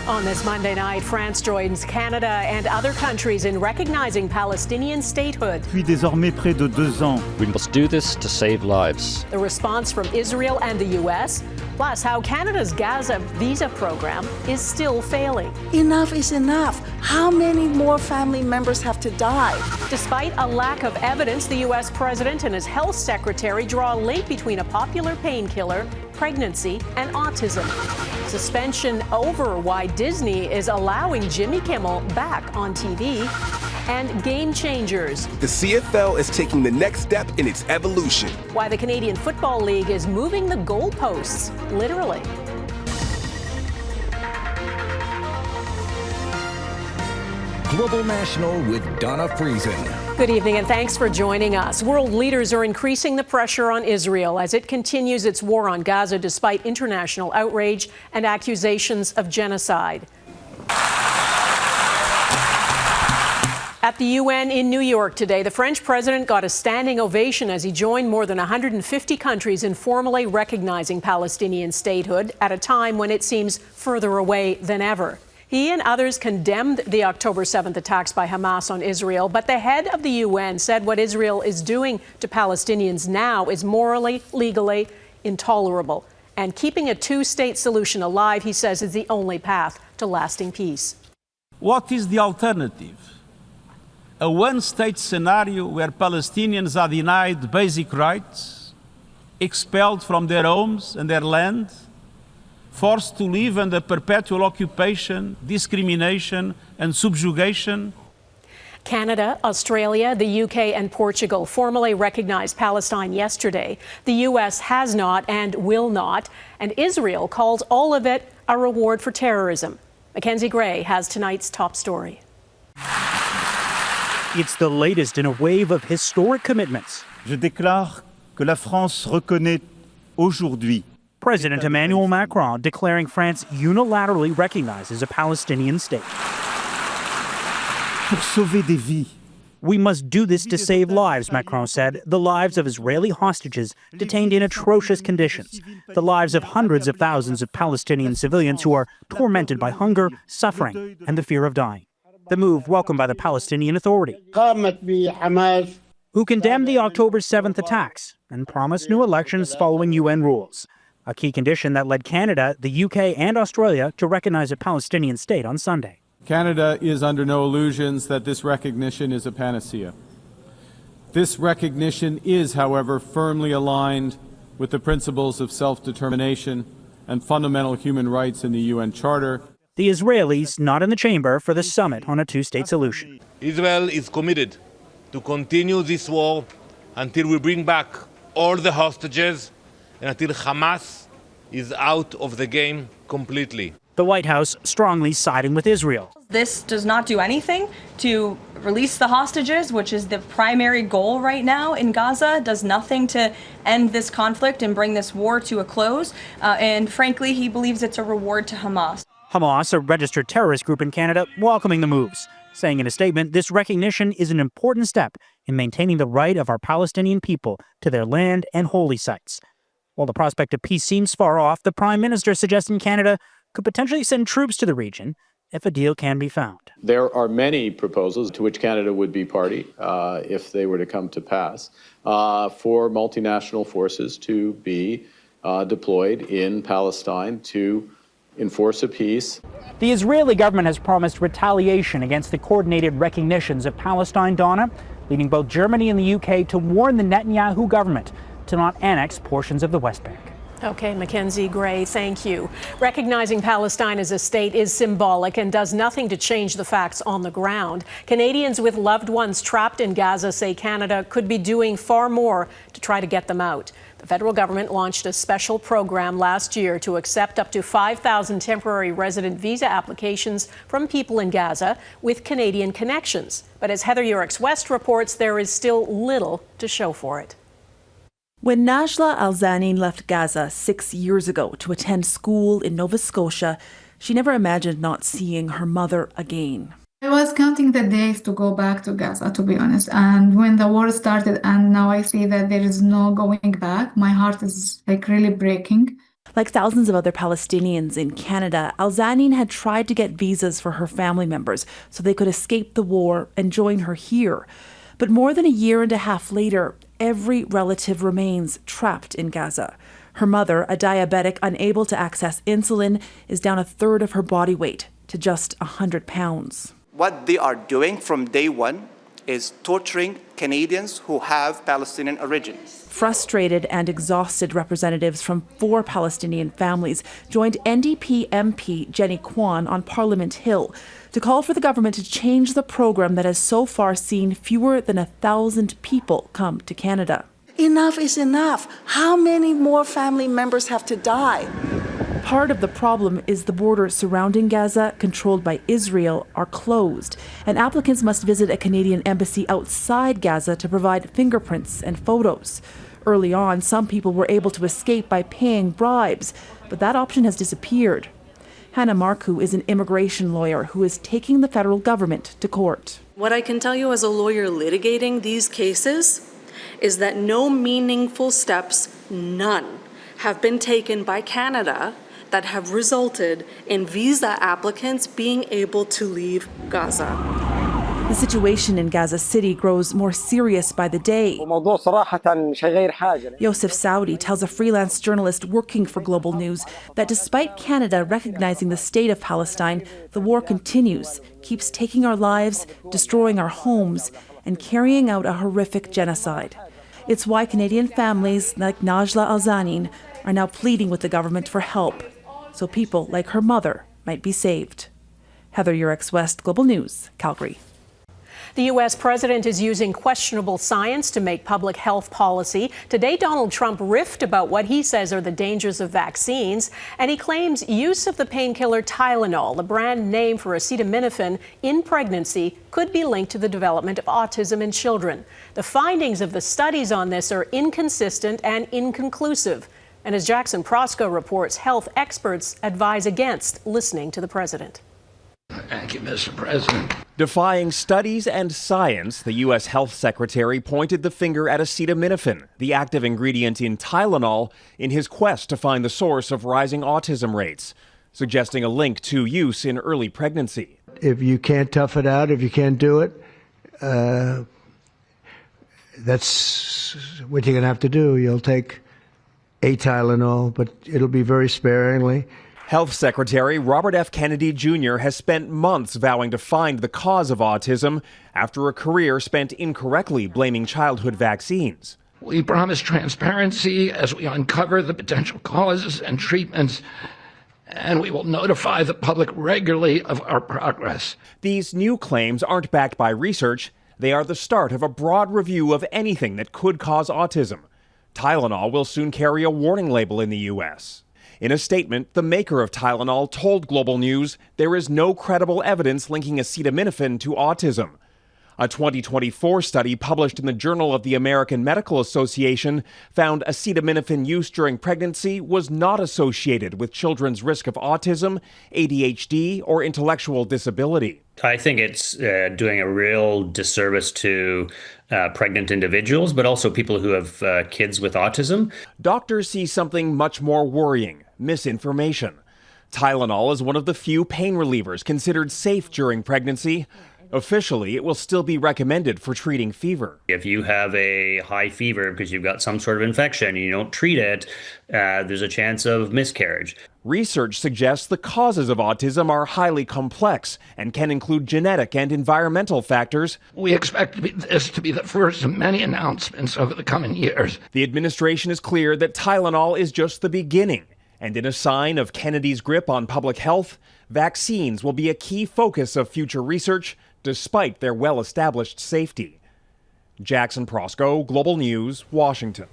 On this Monday night, France joins Canada and other countries in recognizing Palestinian statehood. Depuis désormais près de 2 ans. We must do this to save lives. The response from Israel and the U.S., plus how Canada's Gaza visa program is still failing. Enough is enough. How many more family members have to die? Despite a lack of evidence, the U.S. president and his health secretary draw a link between a popular painkiller, pregnancy, and autism. Suspension over why Disney is allowing Jimmy Kimmel back on TV. And game changers. The CFL is taking the next step in its evolution. Why the Canadian Football League is moving the goalposts, literally. Global National with Donna Friesen. Good evening and thanks for joining us. World leaders are increasing the pressure on Israel as it continues its war on Gaza despite international outrage and accusations of genocide. At the UN in New York today, the French president got a standing ovation as he joined more than 150 countries in formally recognizing Palestinian statehood at a time when it seems further away than ever. He and others condemned the October 7th attacks by Hamas on Israel, but the head of the UN said what Israel is doing to Palestinians now is morally, legally intolerable. And keeping a two-state solution alive, he says, is the only path to lasting peace. What is the alternative? A one-state scenario where Palestinians are denied basic rights, expelled from their homes and their land, forced to live under perpetual occupation, discrimination, and subjugation. Canada, Australia, the UK, and Portugal formally recognized Palestine yesterday. The US has not and will not, and Israel calls all of it a reward for terrorism. Mackenzie Gray has tonight's top story. It's the latest in a wave of historic commitments. Je déclare que la France reconnaît aujourd'hui. President Emmanuel Macron declaring France unilaterally recognizes a Palestinian state. Pour sauver des vies. We must do this to save lives, Macron said, the lives of Israeli hostages detained in atrocious conditions, the lives of hundreds of thousands of Palestinian civilians who are tormented by hunger, suffering, and the fear of dying. The move welcomed by the Palestinian Authority, who condemned the October 7th attacks and promised new elections following UN rules, a key condition that led Canada, the UK, and Australia to recognize a Palestinian state on Sunday. Canada is under no illusions that this recognition is a panacea. This recognition is, however, firmly aligned with the principles of self-determination and fundamental human rights in the UN Charter. The Israelis not in the chamber for the summit on a two-state solution. Israel is committed to continue this war until we bring back all the hostages and until Hamas is out of the game completely. The White House strongly siding with Israel. This does not do anything to release the hostages, which is the primary goal right now in Gaza, does nothing to end this conflict and bring this war to a close. And frankly, he believes it's a reward to Hamas. Hamas, a registered terrorist group in Canada, welcoming the moves, saying in a statement, this recognition is an important step in maintaining the right of our Palestinian people to their land and holy sites. While the prospect of peace seems far off, the Prime Minister suggesting Canada could potentially send troops to the region if a deal can be found. There are many proposals to which Canada would be party, if they were to come to pass, for multinational forces to be deployed in Palestine to enforce a peace. The Israeli government has promised retaliation against the coordinated recognitions of Palestine, Donna, leading both Germany and the UK to warn the Netanyahu government to not annex portions of the West Bank. Okay, Mackenzie Gray, thank you. Recognizing Palestine as a state is symbolic and does nothing to change the facts on the ground. Canadians with loved ones trapped in Gaza say Canada could be doing far more to try to get them out. The federal government launched a special program last year to accept up to 5,000 temporary resident visa applications from people in Gaza with Canadian connections. But as Heather Yoriks-West reports, there is still little to show for it. When Najla Alzani left Gaza 6 years ago to attend school in Nova Scotia, she never imagined not seeing her mother again. I was counting the days to go back to Gaza, to be honest. And when the war started and now I see that there is no going back, my heart is like really breaking. Like thousands of other Palestinians in Canada, Alzanin had tried to get visas for her family members so they could escape the war and join her here. But more than a year and a half later, every relative remains trapped in Gaza. Her mother, a diabetic unable to access insulin, is down a third of her body weight to just 100 pounds. What they are doing from day one is torturing Canadians who have Palestinian origins. Frustrated and exhausted representatives from 4 Palestinian families joined NDP MP Jenny Kwan on Parliament Hill to call for the government to change the program that has so far seen fewer than 1,000 people come to Canada. Enough is enough. How many more family members have to die? Part of the problem is the borders surrounding Gaza, controlled by Israel, are closed, and applicants must visit a Canadian embassy outside Gaza to provide fingerprints and photos. Early on, some people were able to escape by paying bribes, but that option has disappeared. Hannah Marcoux is an immigration lawyer who is taking the federal government to court. What I can tell you as a lawyer litigating these cases is that no meaningful steps, none, have been taken by Canada that have resulted in visa applicants being able to leave Gaza. The situation in Gaza City grows more serious by the day. Yosef Saudi tells a freelance journalist working for Global News that despite Canada recognizing the state of Palestine, the war continues, keeps taking our lives, destroying our homes, and carrying out a horrific genocide. It's why Canadian families like Najla Alzanin are now pleading with the government for help, so people like her mother might be saved. Heather Yurex West, Global News, Calgary. The U.S. president is using questionable science to make public health policy. Today, Donald Trump riffed about what he says are the dangers of vaccines, and he claims use of the painkiller Tylenol, the brand name for acetaminophen, in pregnancy could be linked to the development of autism in children. The findings of the studies on this are inconsistent and inconclusive. And as Jackson Proskow reports, health experts advise against listening to the president. Thank you, Mr. President. Defying studies and science, the U.S. Health Secretary pointed the finger at acetaminophen, the active ingredient in Tylenol, in his quest to find the source of rising autism rates, suggesting a link to use in early pregnancy. If you can't tough it out, if you can't do it, that's what you're going to have to do. You'll take a Tylenol, but it'll be very sparingly. Health Secretary Robert F. Kennedy Jr. has spent months vowing to find the cause of autism after a career spent incorrectly blaming childhood vaccines. We promise transparency as we uncover the potential causes and treatments, and we will notify the public regularly of our progress. These new claims aren't backed by research. They are the start of a broad review of anything that could cause autism. Tylenol will soon carry a warning label in the U.S. In a statement, the maker of Tylenol told Global News there is no credible evidence linking acetaminophen to autism. A 2024 study published in the Journal of the American Medical Association found acetaminophen use during pregnancy was not associated with children's risk of autism, ADHD, or intellectual disability. I think it's doing a real disservice to pregnant individuals, but also people who have kids with autism. Doctors see something much more worrying: misinformation. Tylenol is one of the few pain relievers considered safe during pregnancy. Officially, it will still be recommended for treating fever. If you have a high fever because you've got some sort of infection and you don't treat it, there's a chance of miscarriage. Research suggests the causes of autism are highly complex and can include genetic and environmental factors. We expect this to be the first of many announcements over the coming years. The administration is clear that Tylenol is just the beginning. And in a sign of Kennedy's grip on public health, vaccines will be a key focus of future research, despite their well-established safety. Jackson Proskow, Global News, Washington.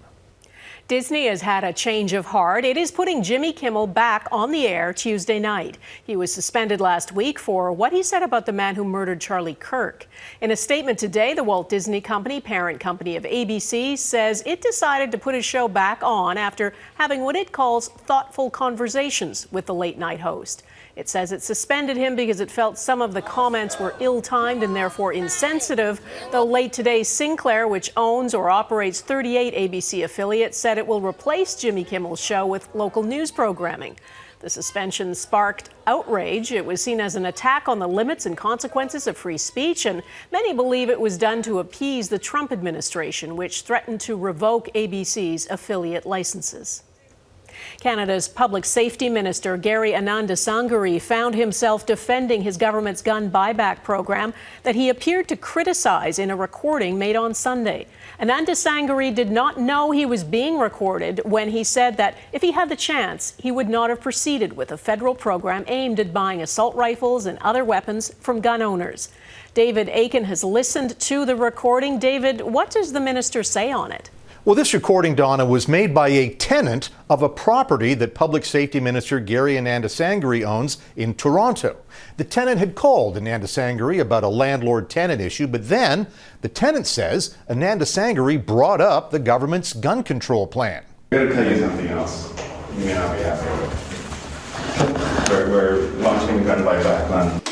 Disney has had a change of heart. It is putting Jimmy Kimmel back on the air Tuesday night. He was suspended last week for what he said about the man who murdered Charlie Kirk. In a statement today, the Walt Disney Company, parent company of ABC, says it decided to put his show back on after having what it calls thoughtful conversations with the late-night host. It says it suspended him because it felt some of the comments were ill-timed and therefore insensitive, though late today Sinclair, which owns or operates 38 ABC affiliates, said said it will replace Jimmy Kimmel's show with local news programming. The suspension sparked outrage. It was seen as an attack on the limits and consequences of free speech, and many believe it was done to appease the Trump administration, which threatened to revoke ABC's affiliate licenses. Canada's Public Safety Minister Gary Anandasangari found himself defending his government's gun buyback program that he appeared to criticize in a recording made on Sunday. Anandasangari did not know he was being recorded when he said that if he had the chance, he would not have proceeded with a federal program aimed at buying assault rifles and other weapons from gun owners. David Aiken has listened to the recording. David, what does the minister say on it? Well, this recording, Donna, was made by a tenant of a property that Public Safety Minister Gary Anandasangari owns in Toronto. The tenant had called Anandasangari about a landlord-tenant issue, but then the tenant says Anandasangari brought up the government's gun control plan. I'm going to tell you something else. You may not be happy with it. We're launching a gun buyback plan.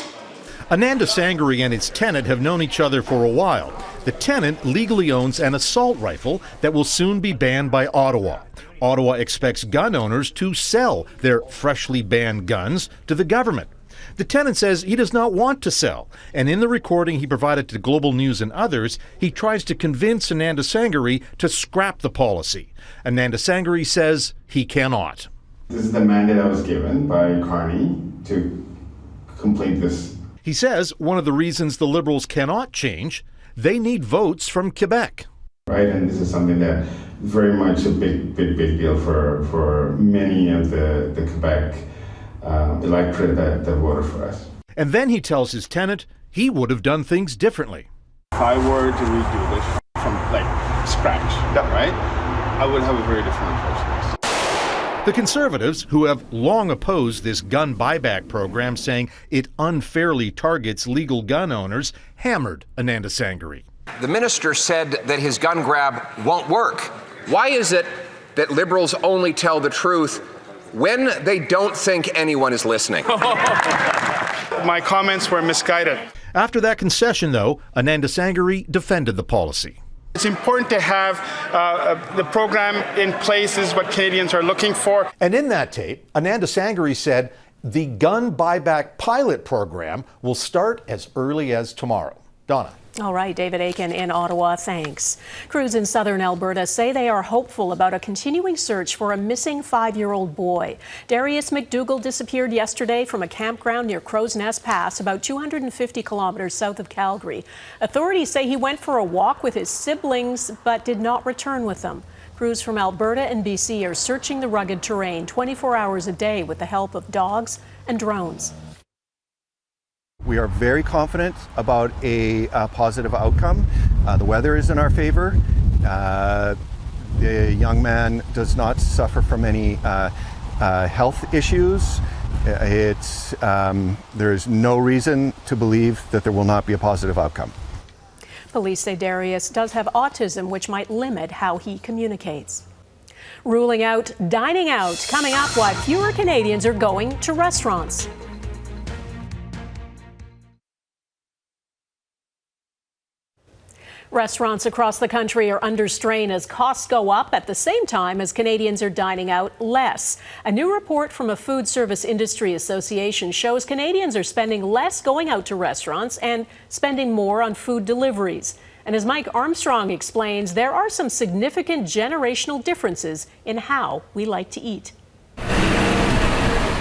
Anandasangari and its tenant have known each other for a while. The tenant legally owns an assault rifle that will soon be banned by Ottawa. Ottawa expects gun owners to sell their freshly banned guns to the government. The tenant says he does not want to sell, and in the recording he provided to Global News and others, he tries to convince Anandasangari to scrap the policy. Anandasangari says he cannot. This is the mandate I was given by Carney to complete this. He says one of the reasons the Liberals cannot change, they need votes from Quebec. Right, and this is something that very much a big deal for many of the Quebec electorate that voted for us. And then he tells his tenant he would have done things differently. If I were to redo this from like scratch, right, I would have a very different approach to this. The Conservatives, who have long opposed this gun buyback program, saying it unfairly targets legal gun owners, hammered Anandasangari. The minister said that his gun grab won't work. Why is it that Liberals only tell the truth when they don't think anyone is listening? My comments were misguided. After that concession, though, Anandasangari defended the policy. It's important to have the program in place is what Canadians are looking for. And in that tape, Anandasangari said the gun buyback pilot program will start as early as tomorrow. Donna. All right, David Aiken in Ottawa, thanks. Crews in southern Alberta say they are hopeful about a continuing search for a missing 5-year-old boy. Darius McDougall disappeared yesterday from a campground near Crow's Nest Pass, about 250 kilometers south of Calgary. Authorities say he went for a walk with his siblings but did not return with them. Crews from Alberta and BC are searching the rugged terrain 24 hours a day with the help of dogs and drones. We are very confident about a positive outcome. The weather is in our favor. The young man does not suffer from any health issues. There is no reason to believe that there will not be a positive outcome. Police say Darius does have autism, which might limit how he communicates. Ruling out dining out, coming up why fewer Canadians are going to restaurants. Restaurants across the country are under strain as costs go up at the same time as Canadians are dining out less. A new report from a food service industry association shows Canadians are spending less going out to restaurants and spending more on food deliveries. And as Mike Armstrong explains, there are some significant generational differences in how we like to eat.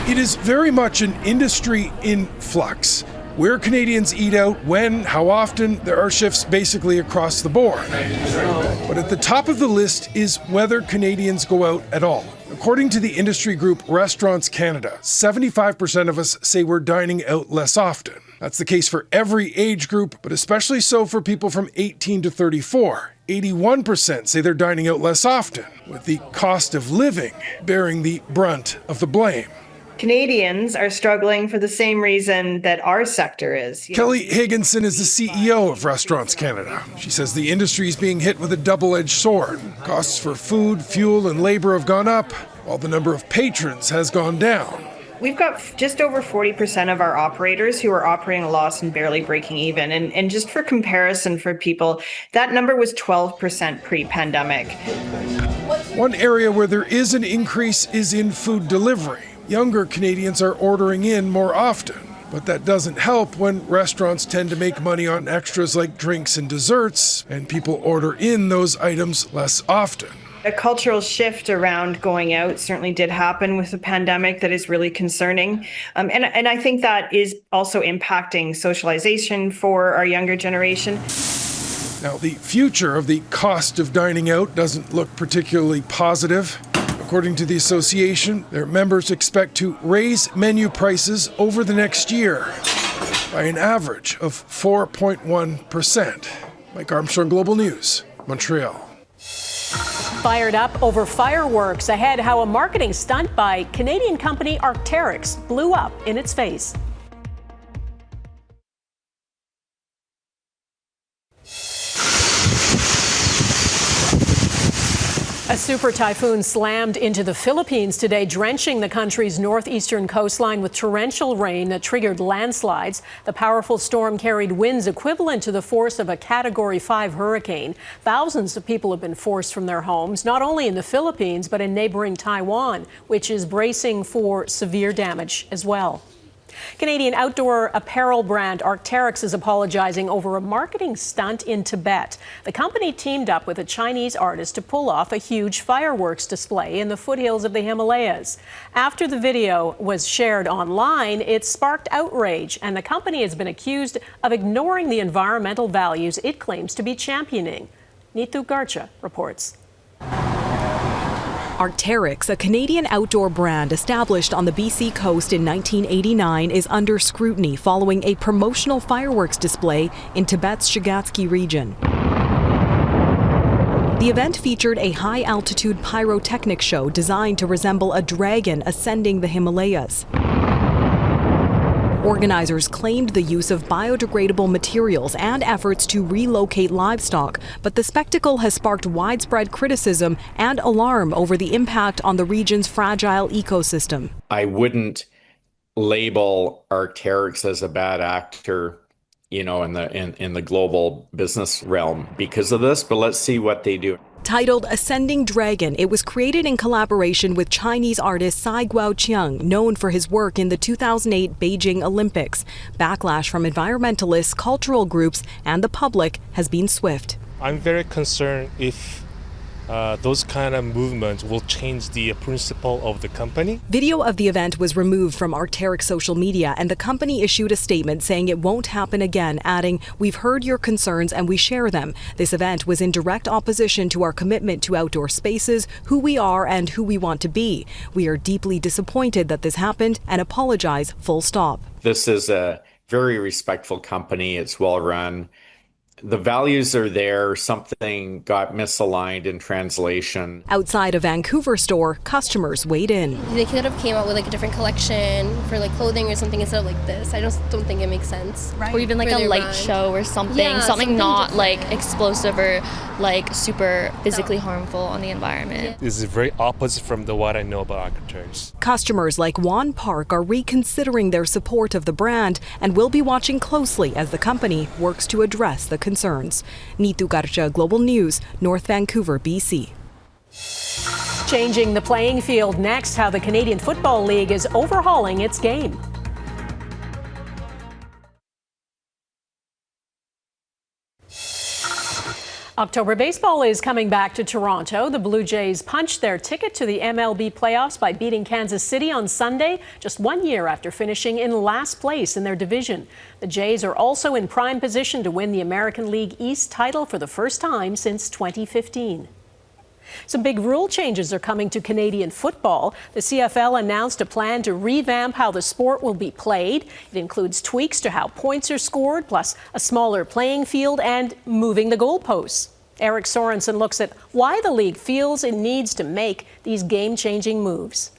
It is very much an industry in flux. Where Canadians eat out, when, how often, there are shifts basically across the board. But at the top of the list is whether Canadians go out at all. According to the industry group Restaurants Canada, 75% of us say we're dining out less often. That's the case for every age group, but especially so for people from 18 to 34. 81% say they're dining out less often, with the cost of living bearing the brunt of the blame. Canadians are struggling for the same reason that our sector is. Kelly Higginson is the CEO of Restaurants Canada. She says the industry is being hit with a double-edged sword. Costs for food, fuel, and labor have gone up, while the number of patrons has gone down. We've got just over 40% of our operators who are operating a loss and barely breaking even. And just for comparison for people, that number was 12% pre-pandemic. One area where there is an increase is in food delivery. Younger Canadians are ordering in more often, but that doesn't help when restaurants tend to make money on extras like drinks and desserts, and people order in those items less often. A cultural shift around going out certainly did happen with the pandemic that is really concerning. And I think that is also impacting socialization for our younger generation. Now, the future of the cost of dining out doesn't look particularly positive. According to the association, their members expect to raise menu prices over the next year by an average of 4.1%. Mike Armstrong, Global News, Montreal. Fired up over fireworks. Ahead, how a marketing stunt by Canadian company Arc'teryx blew up in its face. A super typhoon slammed into the Philippines today, drenching the country's northeastern coastline with torrential rain that triggered landslides. The powerful storm carried winds equivalent to the force of a Category 5 hurricane. Thousands of people have been forced from their homes, not only in the Philippines, but in neighboring Taiwan, which is bracing for severe damage as well. Canadian outdoor apparel brand Arc'teryx is apologizing over a marketing stunt in Tibet. The company teamed up with a Chinese artist to pull off a huge fireworks display in the foothills of the Himalayas. After the video was shared online, it sparked outrage, and the company has been accused of ignoring the environmental values it claims to be championing. Neetu Garcha reports. Arc'teryx, a Canadian outdoor brand established on the BC coast in 1989, is under scrutiny following a promotional fireworks display in Tibet's Shagatsky region. The event featured a high-altitude pyrotechnic show designed to resemble a dragon ascending the Himalayas. Organizers claimed the use of biodegradable materials and efforts to relocate livestock, but the spectacle has sparked widespread criticism and alarm over the impact on the region's fragile ecosystem. I wouldn't label Arc'teryx as a bad actor, in the global business realm because of this, but let's see what they do. Titled Ascending Dragon, it was created in collaboration with Chinese artist Cai Guoqiang, known for his work in the 2008 Beijing Olympics. Backlash from environmentalists, cultural groups, and the public has been swift. I'm very concerned if those kind of movements will change the principle of the company. Video of the event was removed from Arc'teryx social media, and the company issued a statement saying it won't happen again, adding, "We've heard your concerns and we share them. This event was in direct opposition to our commitment to outdoor spaces, who we are and who we want to be. We are deeply disappointed that this happened and apologize, full stop." This is a very respectful company. It's well run. The values are there. Something got misaligned in translation. Outside a Vancouver store, customers weighed in. They could have came out with a different collection for clothing or something instead of this. I just don't think it makes sense. Right. Or even a light show or something. Yeah, something not explosive or super physically harmful on the environment. Yeah. This is very opposite from what I know about Arc'teryx. Customers like Juan Park are reconsidering their support of the brand and will be watching closely as the company works to address the concerns. Neetu Garcha, Global News, North Vancouver, BC. Changing the playing field next, how the Canadian Football League is overhauling its game. October baseball is coming back to Toronto. The Blue Jays punched their ticket to the MLB playoffs by beating Kansas City on Sunday, just 1 year after finishing in last place in their division. The Jays are also in prime position to win the American League East title for the first time since 2015. Some big rule changes are coming to Canadian football. The CFL announced a plan to revamp how the sport will be played. It includes tweaks to how points are scored, plus a smaller playing field and moving the goalposts. Eric Sorensen looks at why the league feels it needs to make these game-changing moves.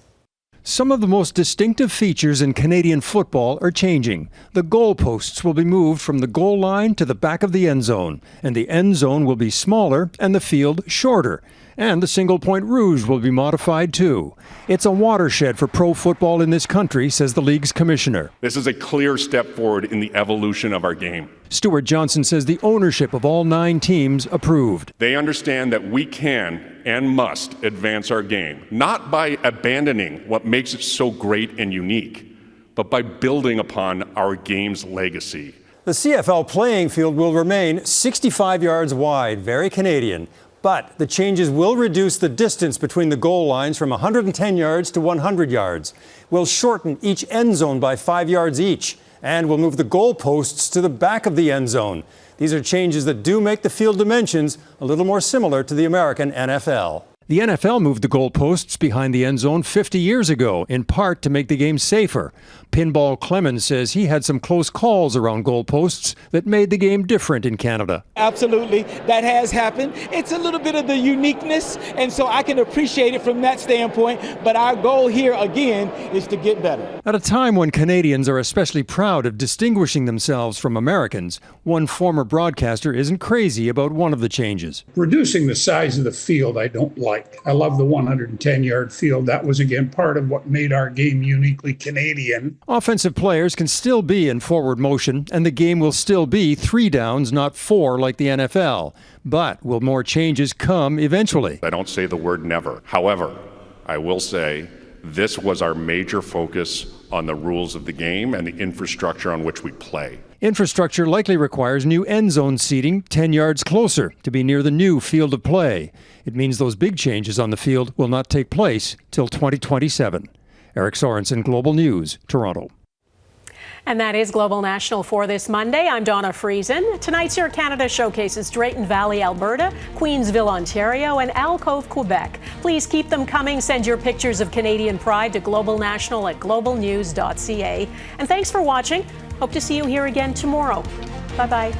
Some of the most distinctive features in Canadian football are changing. The goalposts will be moved from the goal line to the back of the end zone, and the end zone will be smaller and the field shorter. And the single point rouge will be modified too. It's a watershed for pro football in this country, says the league's commissioner. This is a clear step forward in the evolution of our game. Stuart Johnson says the ownership of all 9 teams approved. They understand that we can and must advance our game, not by abandoning what makes it so great and unique, but by building upon our game's legacy. The CFL playing field will remain 65 yards wide, very Canadian. But the changes will reduce the distance between the goal lines from 110 yards to 100 yards. We'll shorten each end zone by 5 yards each. And we'll move the goalposts to the back of the end zone. These are changes that do make the field dimensions a little more similar to the American NFL. The NFL moved the goalposts behind the end zone 50 years ago, in part to make the game safer. Pinball Clemens says he had some close calls around goalposts that made the game different in Canada. Absolutely, that has happened. It's a little bit of the uniqueness, and so I can appreciate it from that standpoint, but our goal here, again, is to get better. At a time when Canadians are especially proud of distinguishing themselves from Americans, one former broadcaster isn't crazy about one of the changes. Reducing the size of the field, I don't like. I love the 110-yard field. That was, again, part of what made our game uniquely Canadian. Offensive players can still be in forward motion, and the game will still be 3 downs, not 4 like the NFL. But will more changes come eventually? I don't say the word never. However, I will say this was our major focus on the rules of the game and the infrastructure on which we play. Infrastructure likely requires new end zone seating 10 yards closer to be near the new field of play. It means those big changes on the field will not take place till 2027. Eric Sorensen, Global News, Toronto. And that is Global National for this Monday. I'm Donna Friesen. Tonight's Your Canada showcases Drayton Valley, Alberta, Queensville, Ontario, and Alcove, Quebec. Please keep them coming. Send your pictures of Canadian pride to globalnational@globalnews.ca. And thanks for watching. Hope to see you here again tomorrow. Bye-bye.